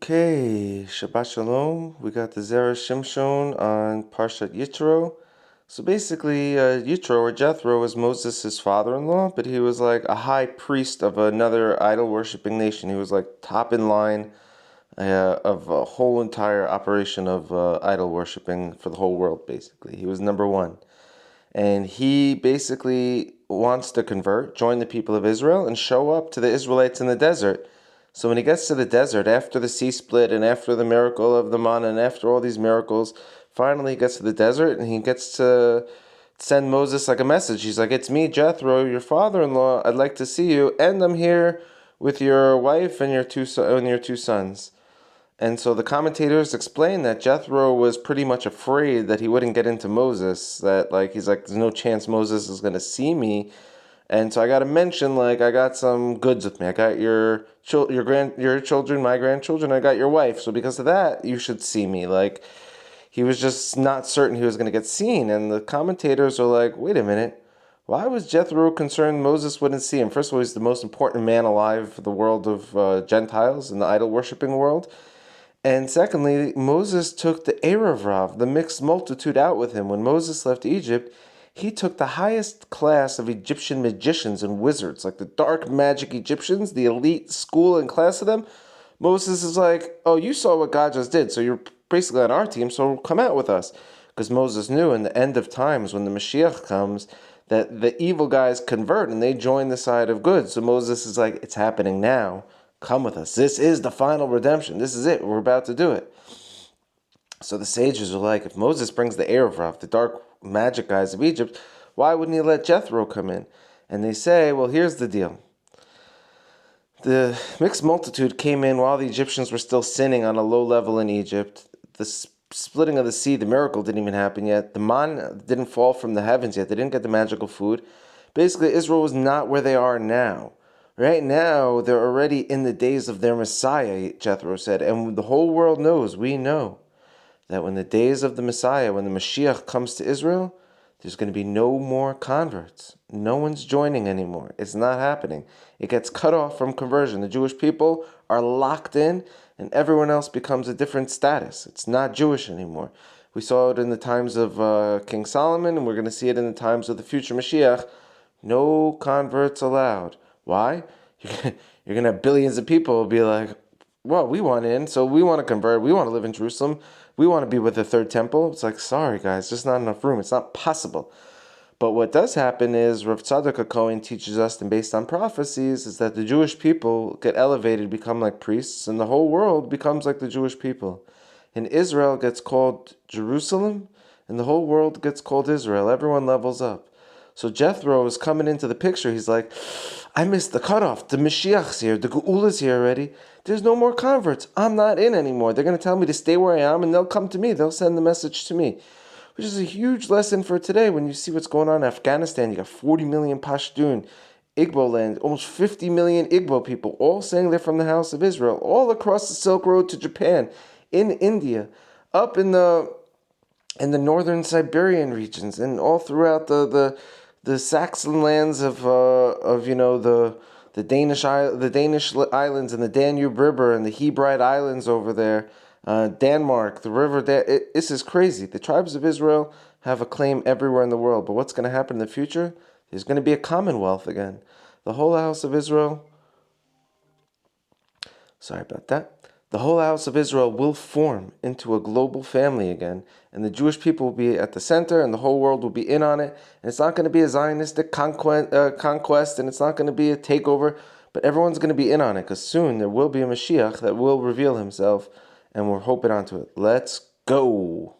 Okay, Shabbat Shalom. We got the Zera Shimshon on Parshat Yitro. So basically, Yitro or Jethro was Moses' father-in-law, but he was like a high priest of another idol-worshipping nation. He was like top in line of a whole entire operation of idol-worshipping for the whole world, basically. He was number one. And he basically wants to convert, join the people of Israel, and show up to the Israelites in the desert. So when he gets to the desert, after the sea split and after the miracle of the manna and after all these miracles, finally he gets to the desert and he gets to send Moses like a message. He's like, "It's me, Jethro, your father-in-law. I'd like to see you, and I'm here with your wife and your two sons." And so the commentators explain that Jethro was pretty much afraid that he wouldn't get into Moses. That he's like, "There's no chance Moses is gonna see me." And so I got to mention, I got some goods with me. I got your children, my grandchildren. I got your wife. So because of that, you should see me. He was just not certain he was going to get seen. And the commentators are like, wait a minute. Why was Jethro concerned Moses wouldn't see him? First of all, he's the most important man alive for the world of Gentiles in the idol worshipping world. And secondly, Moses took the Erev Rav, the mixed multitude, out with him. When Moses left Egypt, he took the highest class of Egyptian magicians and wizards, like the dark magic Egyptians, the elite school and class of them. Moses is like, oh, you saw what God just did, so you're basically on our team, so come out with us. Because Moses knew in the end of times, when the Mashiach comes, that the evil guys convert and they join the side of good. So Moses is like, it's happening now. Come with us. This is the final redemption. This is it. We're about to do it. So the sages are like, if Moses brings the Erev, the dark magic guys of Egypt, why wouldn't he let Jethro come in? And they say, well, here's the deal. The mixed multitude came in while the Egyptians were still sinning on a low level in Egypt. The splitting of the sea, the miracle didn't even happen yet. The manna didn't fall from the heavens yet. They didn't get the magical food. Basically, Israel was not where they are now. Right now, they're already in the days of their Messiah, Jethro said. And the whole world knows, we know, that when the days of the Messiah, when the Mashiach comes to Israel, there's going to be no more converts. No one's joining anymore. It's not happening. It gets cut off from conversion. The Jewish people are locked in, and everyone else becomes a different status. It's not Jewish anymore. We saw it in the times of King Solomon, and we're going to see it in the times of the future Mashiach. No converts allowed. Why? You're going to have billions of people who be like, well, we want in, so we want to convert. We want to live in Jerusalem. We want to be with the third temple. It's like, sorry, guys, just not enough room. It's not possible. But what does happen is, Rav Tzadok HaKohen teaches us, and based on prophecies, is that the Jewish people get elevated, become like priests, and the whole world becomes like the Jewish people. And Israel gets called Jerusalem, and the whole world gets called Israel. Everyone levels up. So Jethro is coming into the picture. He's like, I missed the cutoff. The Mashiach's here. The Geula's here already. There's no more converts. I'm not in anymore. They're going to tell me to stay where I am, and they'll come to me. They'll send the message to me. Which is a huge lesson for today when you see what's going on in Afghanistan. You got 40 million Pashtun, Igbo land, almost 50 million Igbo people, all saying they're from the house of Israel, all across the Silk Road to Japan, in India, up in the northern Siberian regions, and all throughout the Saxon lands of the Danish islands and the Danube River and the Hebride Islands over there, Denmark, the river. This is crazy. The tribes of Israel have a claim everywhere in the world. But what's going to happen in the future? There's going to be a commonwealth again. The whole house of Israel. Sorry about that. The whole house of Israel will form into a global family again, and the Jewish people will be at the center, and the whole world will be in on it. And it's not going to be a Zionistic conquest, and it's not going to be a takeover, but everyone's going to be in on it, because soon there will be a Mashiach that will reveal himself, and we're hoping onto it. Let's go.